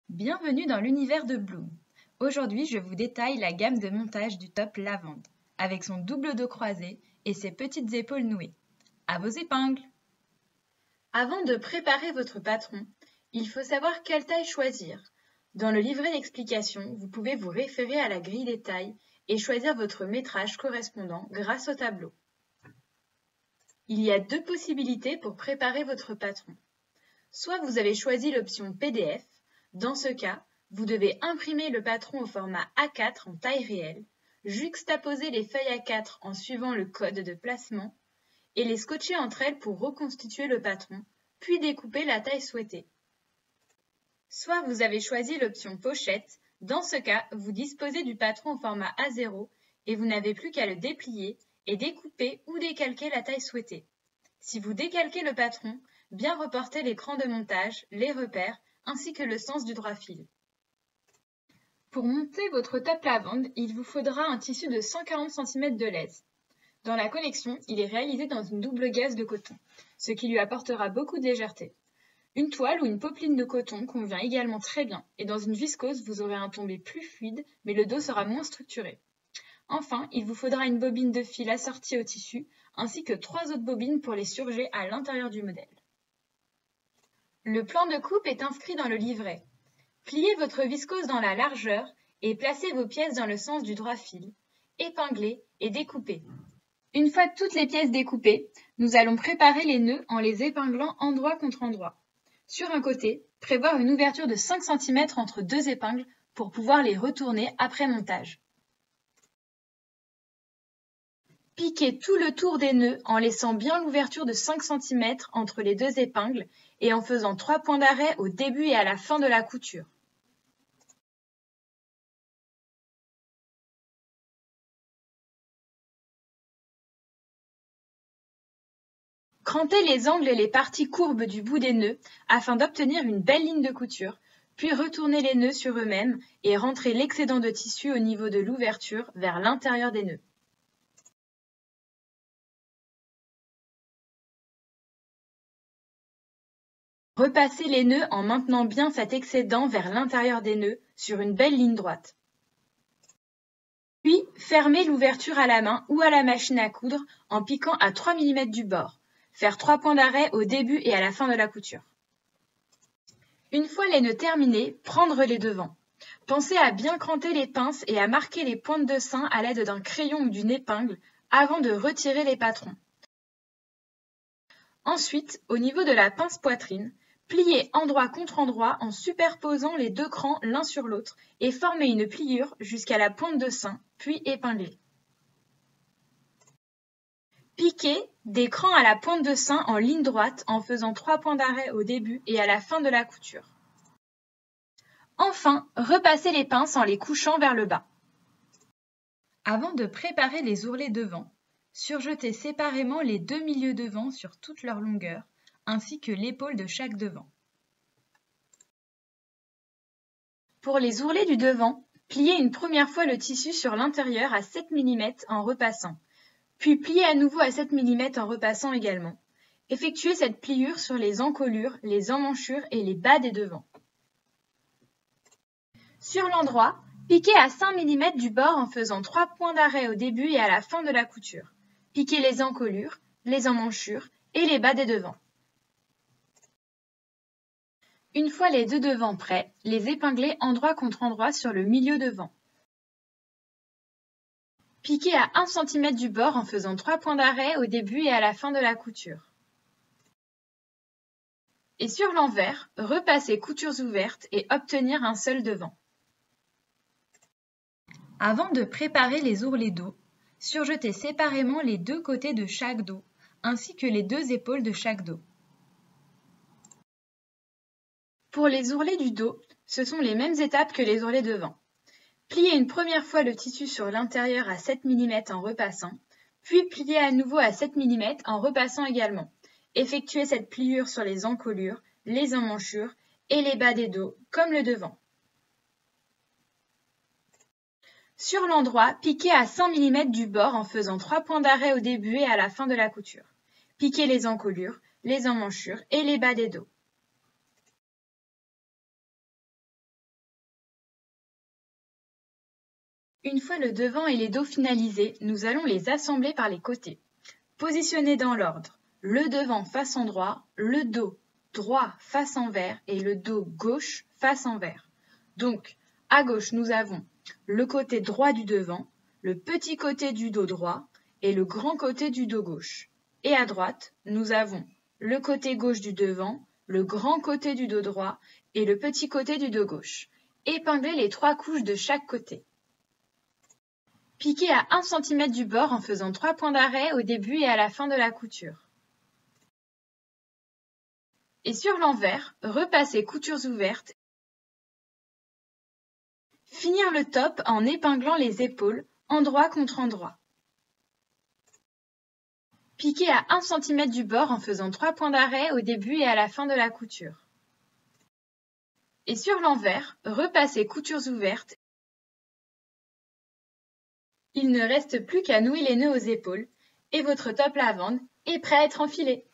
Bienvenue dans l'univers de Bloom. Aujourd'hui, je vous détaille la gamme de montage du top lavande, avec son double dos croisé et ses petites épaules nouées. À vos épingles! Avant de préparer votre patron, il faut savoir quelle taille choisir. Dans le livret d'explication, vous pouvez vous référer à la grille des tailles et choisir votre métrage correspondant grâce au tableau. Il y a deux possibilités pour préparer votre patron. Soit vous avez choisi l'option PDF. Dans ce cas, vous devez imprimer le patron au format A4 en taille réelle, juxtaposer les feuilles A4 en suivant le code de placement et les scotcher entre elles pour reconstituer le patron, puis découper la taille souhaitée. Soit vous avez choisi l'option pochette. Dans ce cas, vous disposez du patron au format A0 et vous n'avez plus qu'à le déplier et découper ou décalquer la taille souhaitée. Si vous décalquez le patron, bien reporter l'écran de montage, les repères, ainsi que le sens du droit fil. Pour monter votre top lavande, il vous faudra un tissu de 140 cm de laise. Dans la collection, il est réalisé dans une double gaze de coton, ce qui lui apportera beaucoup de légèreté. Une toile ou une popeline de coton convient également très bien, et dans une viscose, vous aurez un tombé plus fluide, mais le dos sera moins structuré. Enfin, il vous faudra une bobine de fil assortie au tissu, ainsi que 3 autres bobines pour les surger à l'intérieur du modèle. Le plan de coupe est inscrit dans le livret. Pliez votre viscose dans la largeur et placez vos pièces dans le sens du droit fil. Épinglez et découpez. Une fois toutes les pièces découpées, nous allons préparer les nœuds en les épinglant endroit contre endroit. Sur un côté, prévoir une ouverture de 5 cm entre deux épingles pour pouvoir les retourner après montage. Piquez tout le tour des nœuds en laissant bien l'ouverture de 5 cm entre les deux épingles et en faisant 3 points d'arrêt au début et à la fin de la couture. Crantez les angles et les parties courbes du bout des nœuds afin d'obtenir une belle ligne de couture, puis retournez les nœuds sur eux-mêmes et rentrez l'excédent de tissu au niveau de l'ouverture vers l'intérieur des nœuds. Repassez les nœuds en maintenant bien cet excédent vers l'intérieur des nœuds sur une belle ligne droite. Puis, fermez l'ouverture à la main ou à la machine à coudre en piquant à 3 mm du bord. Faire 3 points d'arrêt au début et à la fin de la couture. Une fois les nœuds terminés, prendre les devants. Pensez à bien cranter les pinces et à marquer les pointes de sein à l'aide d'un crayon ou d'une épingle avant de retirer les patrons. Ensuite, au niveau de la pince poitrine, pliez endroit contre endroit en superposant les deux crans l'un sur l'autre et formez une pliure jusqu'à la pointe de sein, puis épinglez. Piquez des crans à la pointe de sein en ligne droite en faisant 3 points d'arrêt au début et à la fin de la couture. Enfin, repassez les pinces en les couchant vers le bas. Avant de préparer les ourlets devant, surjetez séparément les deux milieux devant sur toute leur longueur, ainsi que l'épaule de chaque devant. Pour les ourlets du devant, pliez une première fois le tissu sur l'intérieur à 7 mm en repassant, puis pliez à nouveau à 7 mm en repassant également. Effectuez cette pliure sur les encolures, les emmanchures et les bas des devants. Sur l'endroit, piquez à 5 mm du bord en faisant 3 points d'arrêt au début et à la fin de la couture. Piquez les encolures, les emmanchures et les bas des devants. Une fois les deux devants prêts, les épinglez endroit contre endroit sur le milieu devant. Piquez à 1 cm du bord en faisant 3 points d'arrêt au début et à la fin de la couture. Et sur l'envers, repassez coutures ouvertes et obtenir un seul devant. Avant de préparer les ourlets dos, surjetez séparément les deux côtés de chaque dos, ainsi que les deux épaules de chaque dos. Pour les ourlets du dos, ce sont les mêmes étapes que les ourlets devant. Pliez une première fois le tissu sur l'intérieur à 7 mm en repassant, puis pliez à nouveau à 7 mm en repassant également. Effectuez cette pliure sur les encolures, les emmanchures et les bas des dos, comme le devant. Sur l'endroit, piquez à 100 mm du bord en faisant 3 points d'arrêt au début et à la fin de la couture. Piquez les encolures, les emmanchures et les bas des dos. Une fois le devant et les dos finalisés, nous allons les assembler par les côtés. Positionnés dans l'ordre, le devant face endroit, le dos droit face envers et le dos gauche face envers. Donc, à gauche, nous avons le côté droit du devant, le petit côté du dos droit et le grand côté du dos gauche. Et à droite, nous avons le côté gauche du devant, le grand côté du dos droit et le petit côté du dos gauche. Épinglez les 3 couches de chaque côté. Piquez à 1 cm du bord en faisant 3 points d'arrêt au début et à la fin de la couture. Et sur l'envers, repassez coutures ouvertes. Finir le top en épinglant les épaules, endroit contre endroit. Piquez à 1 cm du bord en faisant 3 points d'arrêt au début et à la fin de la couture. Et sur l'envers, repassez coutures ouvertes. Il ne reste plus qu'à nouer les nœuds aux épaules et votre top lavande est prêt à être enfilé.